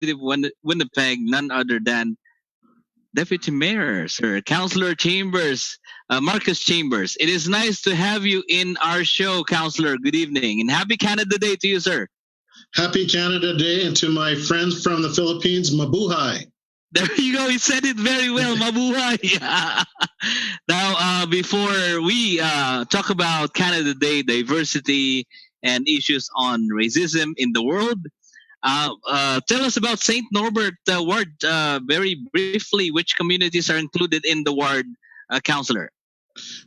of Winnipeg, none other than Deputy Mayor, Sir Councillor Chambers, Marcus Chambers. It is nice to have you in our show, Councillor. Good evening and happy Canada Day to you, sir. Happy Canada Day, and to my friends from the Philippines, mabuhay. There you go. You said it very well, mabuhay. Now, before we talk about Canada Day, diversity, and issues on racism in the world, tell us about St. Norbert Ward very briefly. Which communities are included in the ward, Councillor?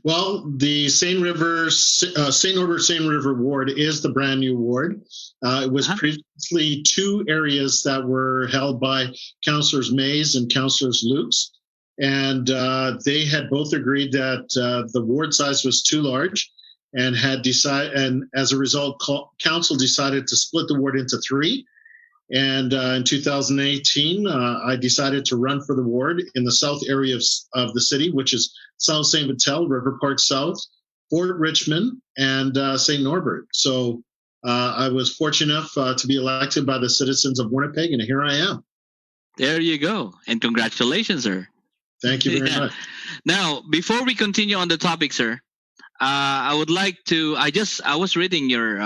Well, the St. Norbert St. River Ward is the brand new ward. It was previously two areas that were held by Councillors Mays and Councillors Lukes, and they had both agreed that the ward size was too large, and as a result, council decided to split the ward into three. And in 2018, I decided to run for the ward in the south area of the city, which is South St. Vital, River Park South, Fort Richmond, and St. Norbert. So I was fortunate enough to be elected by the citizens of Winnipeg, and here I am. There you go. And congratulations, sir. Thank you very much. Now, before we continue on the topic, sir, I would like to, I was reading your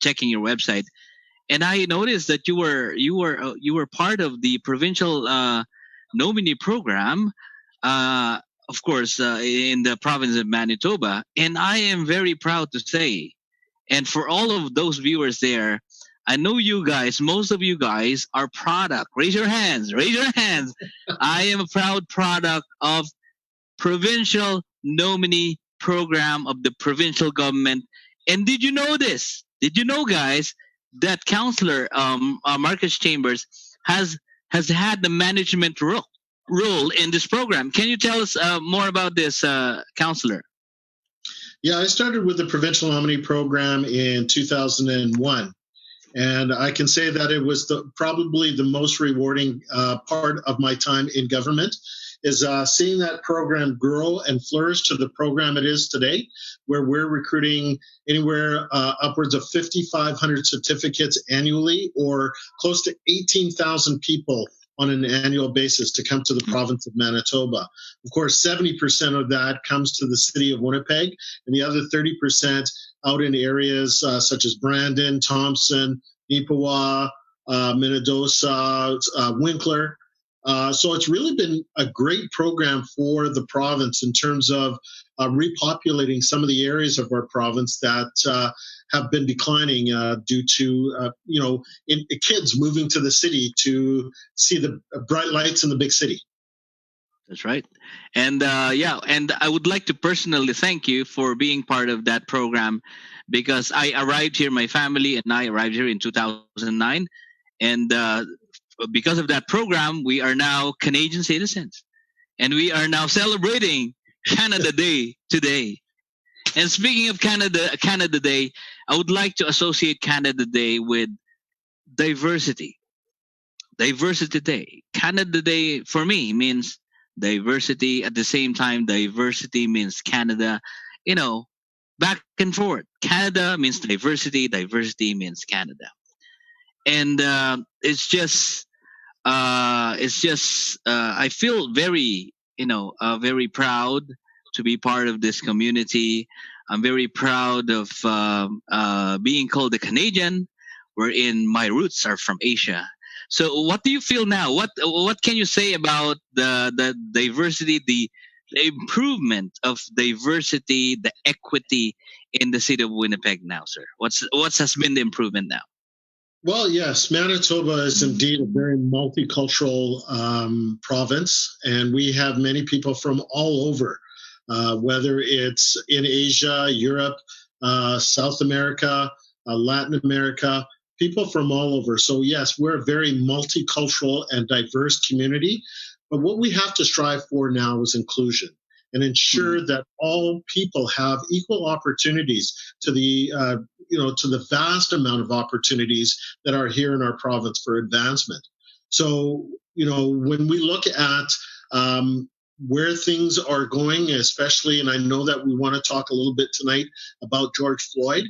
checking your website, and I noticed that you were part of the provincial nominee program, of course, in the province of Manitoba. And I am very proud to say, and for all of those viewers there, I know you guys, most of you guys are product. Raise your hands. Raise your hands. I am a proud product of provincial nominee program of the provincial government. And did you know this? Did you know, guys, that Councillor Marcus Chambers has had the management role in this program? Can you tell us more about this, Councillor? Yeah, I started with the provincial nominee program in 2001. And I can say that it was probably the most rewarding part of my time in government, is seeing that program grow and flourish to the program it is today, where we're recruiting anywhere upwards of 5,500 certificates annually, or close to 18,000 people on an annual basis to come to the province of Manitoba. Of course, 70% of that comes to the city of Winnipeg, and the other 30% out in areas such as Brandon, Thompson, Neepawa, Minnedosa, Winkler. So it's really been a great program for the province in terms of repopulating some of the areas of our province that have been declining due to, kids moving to the city to see the bright lights in the big city. That's right. And and I would like to personally thank you for being part of that program, because I arrived here, my family and I arrived here in 2009. And because of that program, we are now Canadian citizens, and we are now celebrating Canada Day today. And speaking of Canada Day, I would like to associate Canada Day with diversity. Diversity Day. Canada Day for me means diversity. At the same time, diversity means Canada. Back and forth. Canada means diversity. Diversity means Canada. And it's just I feel very very proud to be part of this community. I'm very proud of being called a Canadian, wherein my roots are from Asia. So what do you feel now? What can you say about the diversity, the improvement of diversity, the equity in the city of Winnipeg now, sir? What has been the improvement now? Well, yes, Manitoba is indeed a very multicultural province, and we have many people from all over, whether it's in Asia, Europe, South America, Latin America, people from all over. So yes, we're a very multicultural and diverse community, but what we have to strive for now is inclusion, and ensure that all people have equal opportunities to the vast amount of opportunities that are here in our province for advancement. So, when we look at where things are going, especially, and I know that we want to talk a little bit tonight about George Floyd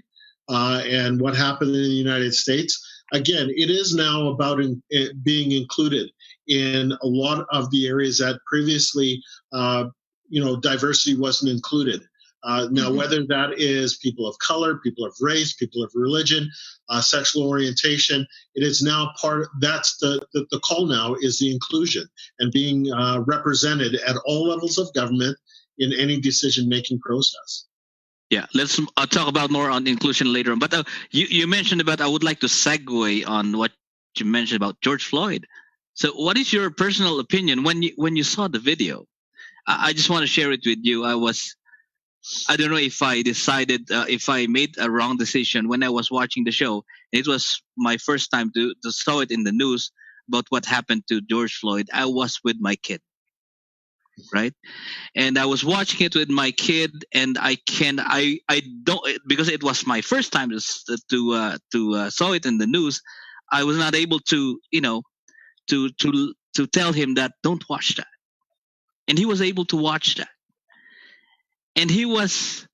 and what happened in the United States. again, it is now about being included in a lot of the areas that previously, diversity wasn't included. Now, Mm-hmm. whether that is people of color, people of race, people of religion, sexual orientation, it is now that's the call now is the inclusion and being represented at all levels of government in any decision-making process. Yeah, let's talk about more on inclusion later on. But you mentioned about, I would like to segue on what you mentioned about George Floyd. So, what is your personal opinion when you saw the video? I just want to share it with you. I don't know if I decided if I made a wrong decision when I was watching the show. It was my first time to saw it in the news about what happened to George Floyd. I was with my kid, right? And I was watching it with my kid, and I don't, because it was my first time to saw it in the news. I was not able to to tell him that don't watch that, and he was able to watch that, and he was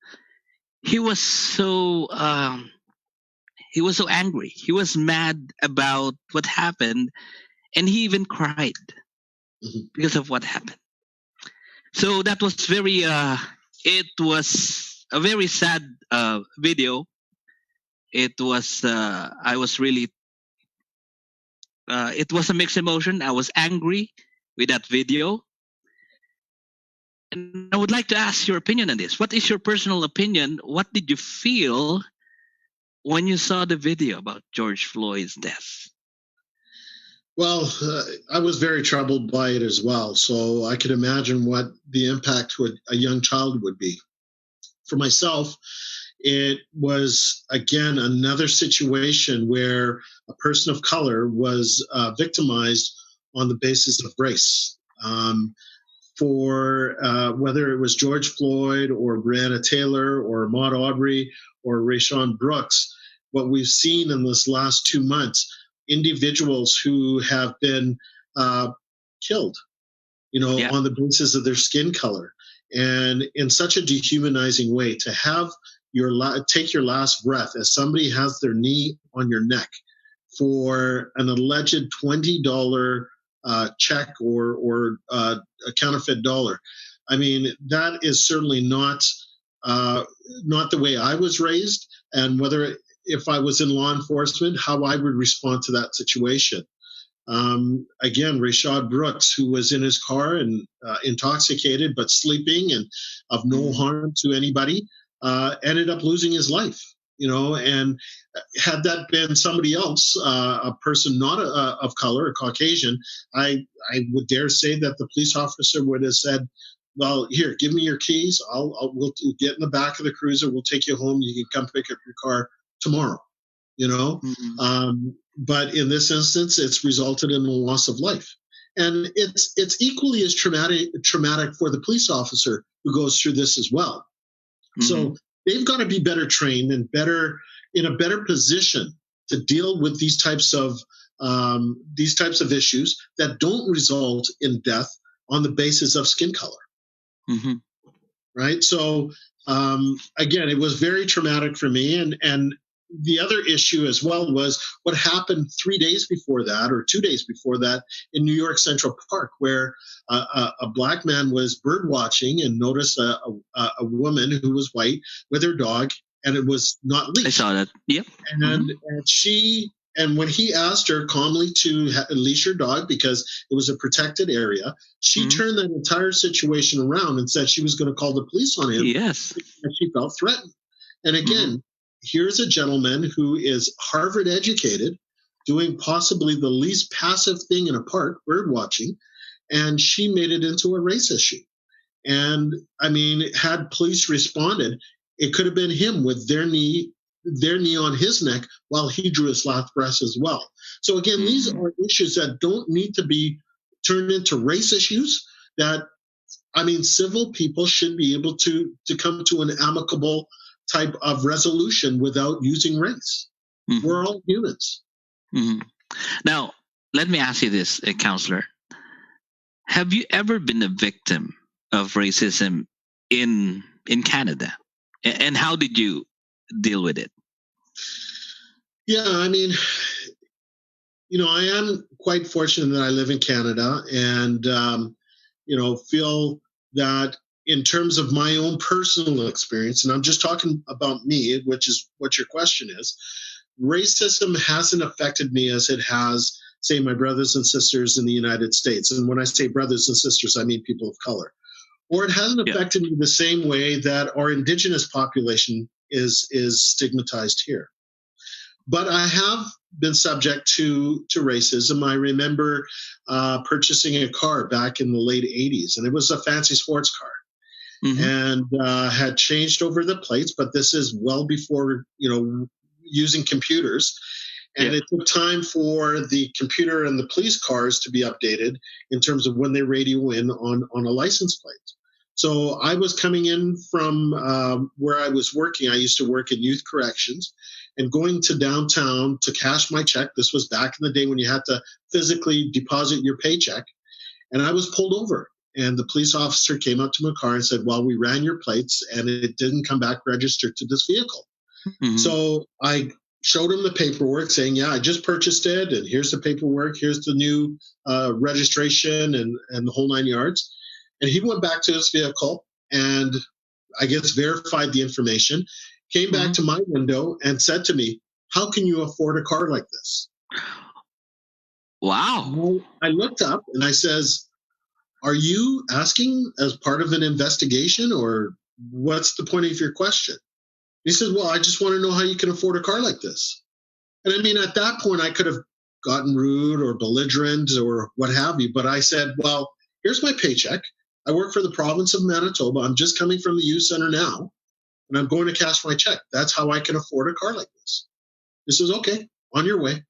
so angry. He was mad about what happened, and he even cried Mhm. because of what happened. So that was very it was a very sad video. It was I was really it was a mixed emotion. I was angry with that video, and I would like to ask your opinion on this. What is your personal opinion? What did you feel when you saw the video about George Floyd's death? Well, I was very troubled by it as well. So I could imagine what the impact to a young child would be. For myself, it was, again, another situation where a person of color was victimized on the basis of race. For whether it was George Floyd or Breonna Taylor or Ahmaud Arbery or Rayshon Brooks, what we've seen in this last 2 months, individuals who have been killed, Yeah. on the basis of their skin color, and in such a dehumanizing way, to have take your last breath as somebody has their knee on your neck for an alleged $20 check or a counterfeit dollar. I mean, that is certainly not the way I was raised, and whether if I was in law enforcement, how I would respond to that situation. Again, Rayshad Brooks, who was in his car and intoxicated but sleeping and of no harm to anybody, ended up losing his life. And had that been somebody else, a person not of color, a Caucasian, I would dare say that the police officer would have said, "Well, here, give me your keys. We'll get in the back of the cruiser. We'll take you home. You can come pick up your car tomorrow." You know, Mm-hmm. but in this instance, it's resulted in the loss of life, and it's equally as traumatic for the police officer who goes through this as well. Mm-hmm. So they've got to be better trained and in a better position to deal with these types of issues that don't result in death on the basis of skin color. Mm-hmm. Right. So again, it was very traumatic for me, and the other issue as well was what happened 3 days before that, or 2 days before that, in New York Central Park, where a black man was bird watching and noticed a woman who was white with her dog, and it was not I leashed. saw that. Yep. And when he asked her calmly to leash her dog because it was a protected area, she turned that entire situation around and said she was going to call the police on him. Yes. And she felt threatened. And again, here's a gentleman who is Harvard educated, doing possibly the least passive thing in a park, bird watching, and she made it into a race issue. And I mean, had police responded, it could have been him with their knee on his neck while he drew his last breath as well. So again, these are issues that don't need to be turned into race issues. That, I mean, civil people should be able to come to an amicable type of resolution without using race. We're all humans. Now, let me ask you this, counselor. Have you ever been a victim of racism in Canada? And how did you deal with it? Yeah, I mean, I am quite fortunate that I live in Canada, and feel that in terms of my own personal experience, and I'm just talking about me, which is what your question is, racism hasn't affected me as it has, say, my brothers and sisters in the United States. And when I say brothers and sisters, I mean people of color. Or it hasn't Yeah. affected me the same way that our indigenous population is stigmatized here. But I have been subject to racism. I remember purchasing a car back in the late 80s, and it was a fancy sports car. Mm-hmm. And had changed over the plates, but this is well before, using computers. And it took time for the computer and the police cars to be updated in terms of when they radio in on a license plate. So I was coming in from where I was working. I used to work in youth corrections, and going to downtown to cash my check. This was back in the day when you had to physically deposit your paycheck. And I was pulled over. And the police officer came up to my car and said, well, we ran your plates and it didn't come back registered to this vehicle. Mm-hmm. So I showed him the paperwork saying, yeah, I just purchased it. And here's the paperwork. Here's the new registration and the whole 9 yards. And he went back to his vehicle and I guess verified the information, came back to my window and said to me, how can you afford a car like this? Wow. Well, I looked up and I says, are you asking as part of an investigation, or what's the point of your question? He said, well, I just want to know how you can afford a car like this. And I mean, at that point, I could have gotten rude or belligerent or what have you. But I said, well, here's my paycheck. I work for the province of Manitoba. I'm just coming from the youth center now, and I'm going to cash my check. That's how I can afford a car like this. He says, okay, on your way.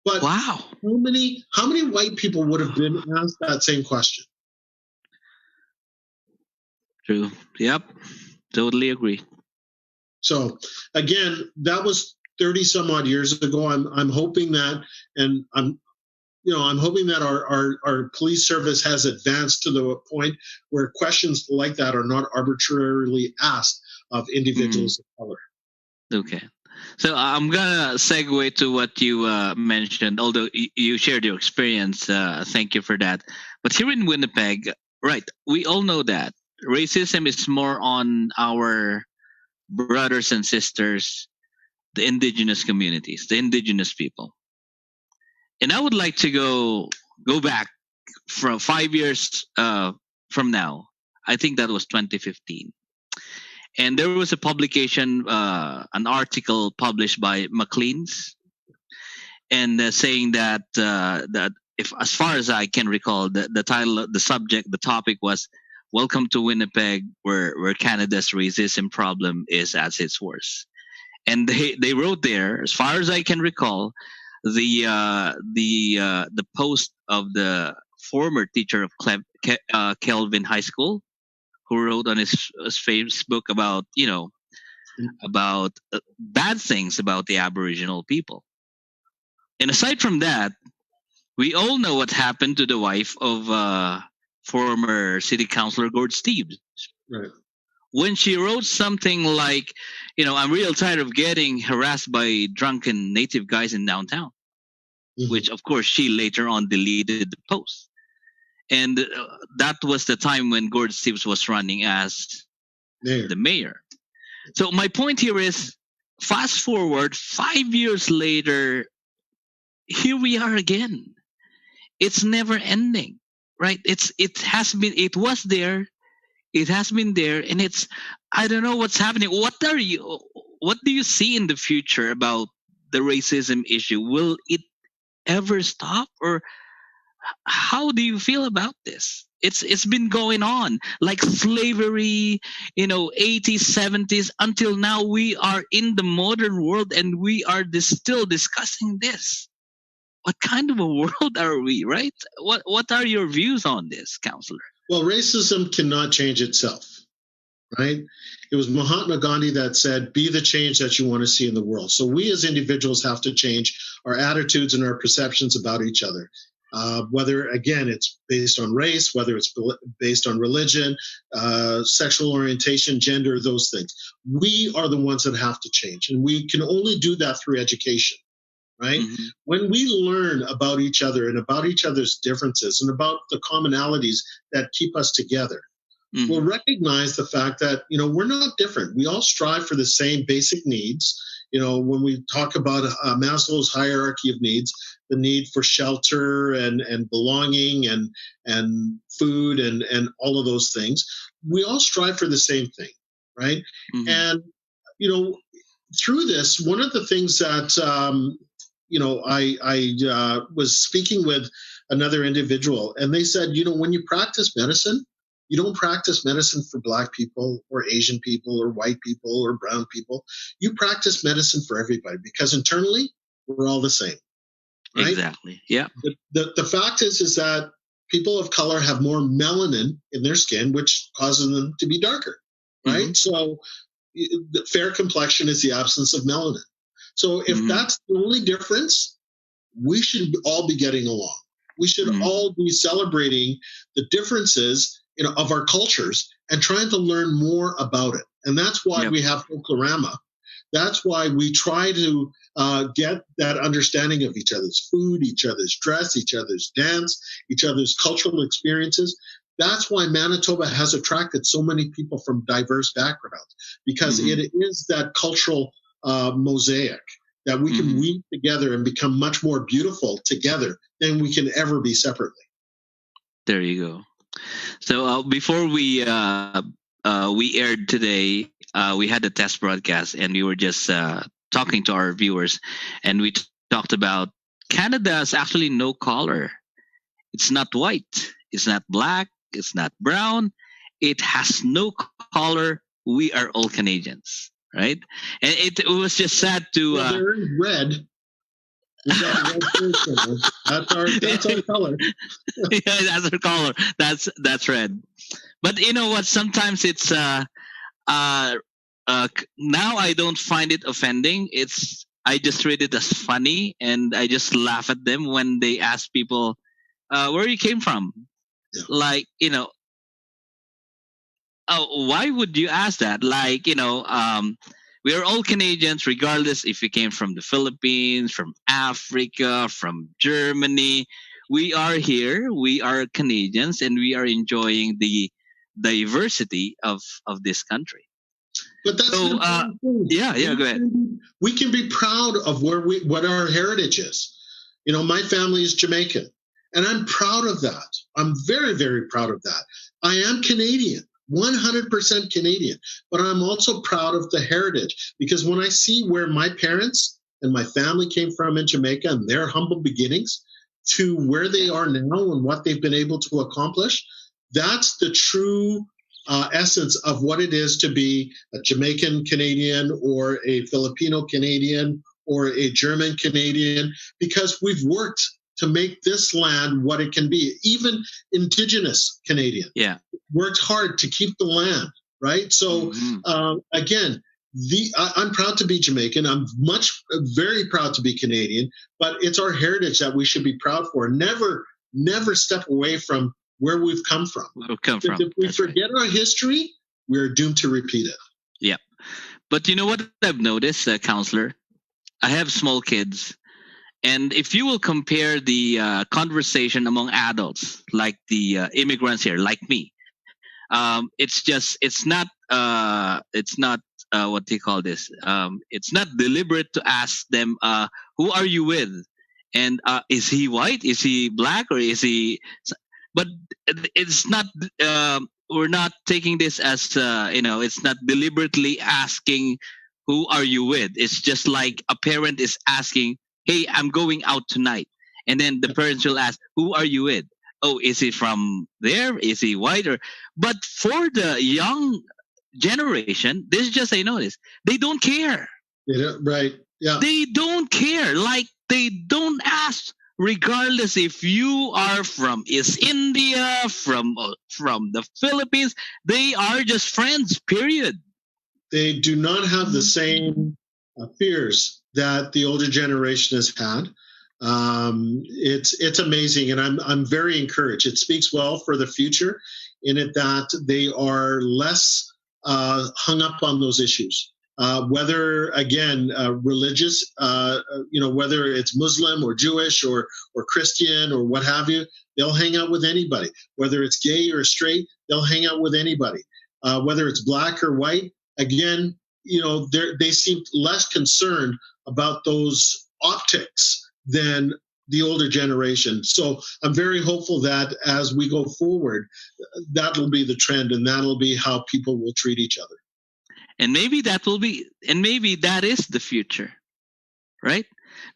But wow, how many white people would have been asked that same question? True. Yep. Totally agree. So again, that was 30 some odd years ago. I'm hoping that, and I'm hoping that our police service has advanced to the point where questions like that are not arbitrarily asked of individuals of color. Okay. So I'm gonna segue to what you mentioned. Although you shared your experience, thank you for that. But here in Winnipeg, right, we all know that racism is more on our brothers and sisters, the indigenous communities, the indigenous people. And I would like to go back from 5 years from now. I think that was 2015. And there was a publication, an article published by Maclean's, and saying that if, as far as I can recall, the title, the subject, the topic was "Welcome to Winnipeg, where Canada's racism problem is at its worst." And they wrote there, as far as I can recall, the post of the former teacher of Kelvin High School, who wrote on his Facebook about about bad things about the Aboriginal people. And aside from that, we all know what happened to the wife of former City Councilor Gord Steeves. Right. When she wrote something like, I'm real tired of getting harassed by drunken native guys in downtown, which of course she later on deleted the post. And that was the time when Gord Steeves was running as the mayor. So my point here is, fast forward 5 years later, here we are again. It's never ending, right? It was there, it has been there, and I don't know what's happening. What do you see in the future about the racism issue? Will it ever stop, or how do you feel about this? It's been going on like slavery, 80s, 70s, until now. We are in the modern world and we are still discussing this. What kind of a world are we, right? What are your views on this, Counselor? Well, racism cannot change itself, right? It was Mahatma Gandhi that said, be the change that you want to see in the world. So we as individuals have to change our attitudes and our perceptions about each other. Whether, again, it's based on race, whether it's based on religion, sexual orientation, gender, those things. We are the ones that have to change. And we can only do that through education, right? Mm-hmm. When we learn about each other and about each other's differences and about the commonalities that keep us together, we'll Mm-hmm. recognize the fact that, we're not different. We all strive for the same basic needs. When we talk about Maslow's hierarchy of needs, the need for shelter and belonging and food and all of those things, we all strive for the same thing, right? Mm-hmm. And you know, through this, one of the things that I was speaking with another individual, and they said, when you practice medicine, you don't practice medicine for Black people or Asian people or white people or brown people. You practice medicine for everybody because internally we're all the same, right? Exactly. Yeah. The fact is that people of color have more melanin in their skin, which causes them to be darker, right? Mm-hmm. So the fair complexion is the absence of melanin. So if Mm-hmm. that's the only difference, we should all be getting along. We should Mm-hmm. all be celebrating the differences, of our cultures and trying to learn more about it. And that's why Yep. we have Folklorama. That's why we try to get that understanding of each other's food, each other's dress, each other's dance, each other's cultural experiences. That's why Manitoba has attracted so many people from diverse backgrounds, because Mm-hmm. it is that cultural mosaic that we can Mm-hmm. weave together and become much more beautiful together than we can ever be separately. There you go. So before we aired today, we had a test broadcast, and we were just talking to our viewers, and we talked about Canada's actually no color. It's not white. It's not black. It's not brown. It has no color. We are all Canadians, right? And it was just sad to. Well, there is red. We got a red person. That's our color. Yeah, that's our color. That's red. But you know what? Sometimes it's now I don't find it offending. It's I just read it as funny, and I just laugh at them when they ask people where you came from. Yeah. Like, oh, why would you ask that? Like, we are all Canadians, regardless if you came from the Philippines, from Africa, from Germany. We are here. We are Canadians, and we are enjoying the diversity of this country. But that's So, an important thing. yeah, go ahead. We can be proud of what our heritage is. My family is Jamaican, and I'm proud of that. I'm very, very proud of that. I am Canadian, 100% Canadian, but I'm also proud of the heritage, because when I see where my parents and my family came from in Jamaica and their humble beginnings to where they are now and what they've been able to accomplish, that's the true essence of what it is to be a Jamaican Canadian or a Filipino Canadian or a German Canadian, because we've worked to make this land what it can be. Even Indigenous Canadian worked hard to keep the land, right? So again, I'm proud to be Jamaican. I'm very proud to be Canadian, but it's our heritage that we should be proud for. Never step away from where we've come from. If we forget our history, we're doomed to repeat it. Yeah. But you know what I've noticed, counselor? I have small kids. And if you will compare the conversation among adults, like the immigrants here, like me, it's not what do you call this? It's not deliberate to ask them, who are you with? And is he white? Is he black? Or is he? But it's not. We're not taking this as it's not deliberately asking, who are you with? It's just like a parent is asking, hey, I'm going out tonight. And then the parents will ask, who are you with? Oh, is he from there? Is he white? But for the young generation, this is just I noticed, they don't care. Right. Yeah. They don't care. Like, they don't ask, regardless if you are from East India, from the Philippines. They are just friends, period. They do not have the same fears that the older generation has had. It's amazing, and I'm very encouraged. It speaks well for the future, in it that they are less hung up on those issues. whether again religious, whether it's Muslim or Jewish or Christian or what have you, they'll hang out with anybody. Whether it's gay or straight, they'll hang out with anybody. Whether it's black or white, again, they seem less concerned about those optics than the older generation. So I'm very hopeful that as we go forward, that'll be the trend, and that'll be how people will treat each other. And maybe that is the future, right?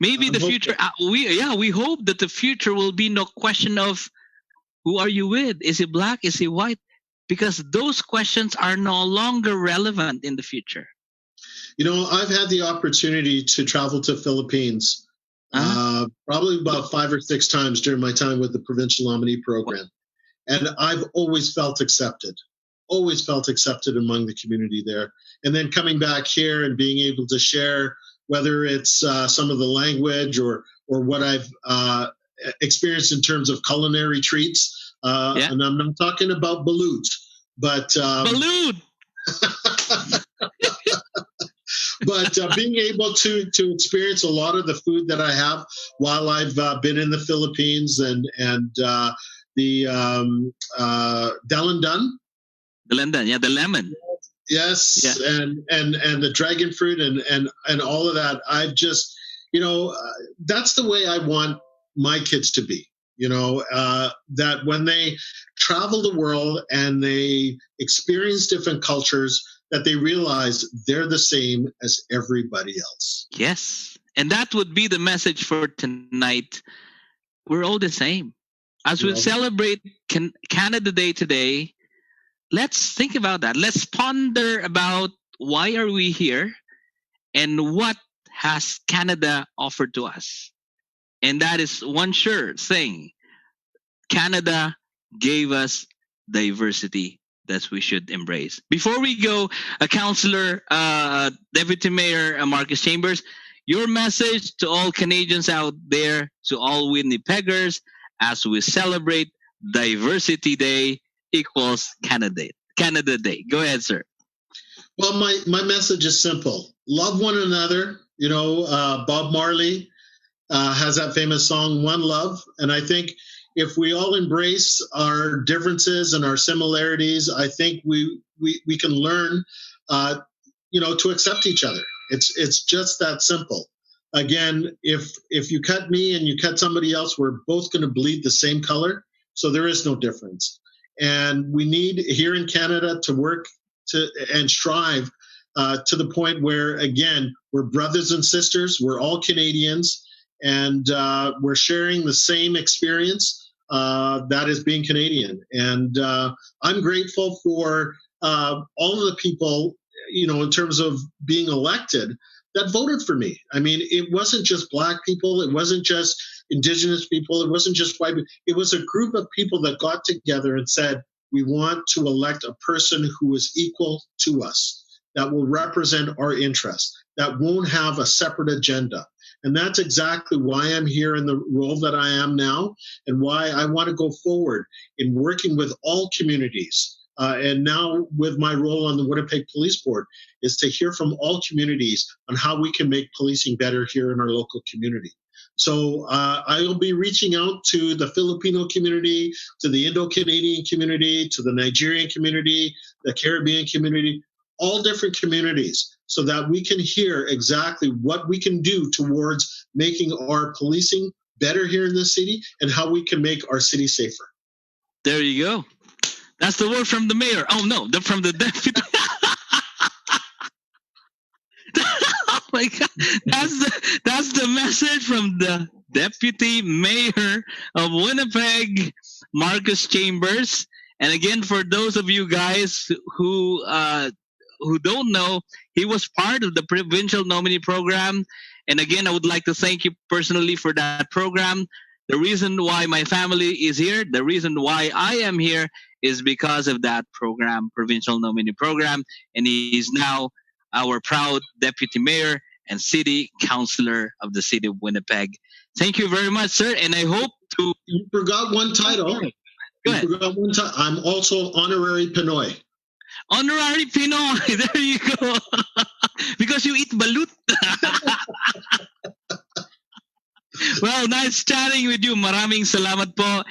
Maybe the future. We hope that the future will be no question of who are you with? Is he black? Is he white? Because those questions are no longer relevant in the future. I've had the opportunity to travel to Philippines probably about 5 or 6 times during my time with the provincial nominee program. And I've always felt accepted among the community there. And then coming back here and being able to share, whether it's some of the language or what I've experienced in terms of culinary treats. And I'm not talking about balut, but balut. But being able to experience a lot of the food that I have while I've been in the Philippines, and the dalandan. Dalandan, the lemon. Yes, yeah. and the dragon fruit and all of that. I've just, that's the way I want my kids to be. That when they travel the world and they experience different cultures, that they realize they're the same as everybody else. Yes. And that would be the message for tonight. We're all the same. As we celebrate Canada Day today, let's think about that. Let's ponder about why are we here and what has Canada offered to us. And that is one sure thing. Canada gave us diversity that we should embrace. Before we go, Councillor, Deputy Mayor Markus Chambers, your message to all Canadians out there, to all Winnipeggers, as we celebrate Diversity Day equals Canada Day. Go ahead, sir. Well, my message is simple. Love one another. Bob Marley has that famous song, One Love. And I think if we all embrace our differences and our similarities, I think we can learn, to accept each other. It's just that simple. Again, if you cut me and you cut somebody else, we're both going to bleed the same color. So there is no difference. And we need here in Canada to work and strive to the point where, again, we're brothers and sisters. We're all Canadians, and we're sharing the same experience. That is being Canadian. And I'm grateful for all of the people, in terms of being elected, that voted for me. I mean, it wasn't just Black people. It wasn't just Indigenous people. It wasn't just white people. It was a group of people that got together and said, we want to elect a person who is equal to us, that will represent our interests, that won't have a separate agenda. And that's exactly why I'm here in the role that I am now, and why I want to go forward in working with all communities. And now with my role on the Winnipeg Police Board is to hear from all communities on how we can make policing better here in our local community. So I will be reaching out to the Filipino community, to the Indo-Canadian community, to the Nigerian community, the Caribbean community, all different communities, so that we can hear exactly what we can do towards making our policing better here in the city and how we can make our city safer. There you go. That's the word from the mayor. Oh, no, from the deputy. Oh, my God. That's the message from the deputy mayor of Winnipeg, Markus Chambers. And again, for those of you guys who don't know, he was part of the provincial nominee program. And again, I would like to thank you personally for that program. The reason why my family is here, the reason why I am here, is because of that program, provincial nominee program. And he is now our proud deputy mayor and city councillor of the city of Winnipeg. Thank you very much, sir. And I hope to... You forgot one title. Go ahead. I'm also honorary Pinoy. Honorary Pinoy. There you go. Because you eat balut. Well, nice chatting with you. Maraming salamat po.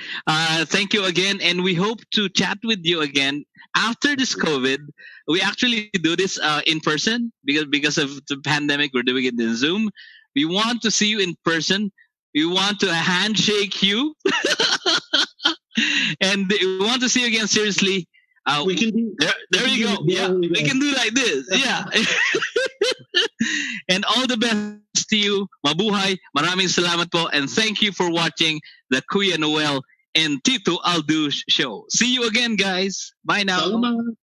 Thank you again. And we hope to chat with you again after this COVID. We actually do this in person because of the pandemic. We're doing it in Zoom. We want to see you in person. We want to handshake you. And we want to see you again seriously. We can do. There you go. Yeah, we can do like this. Yeah. And all the best to you. Mabuhay. Maraming salamat po. And thank you for watching the Kuya Noel and Tito Aldo show. See you again, guys. Bye now. Salamat.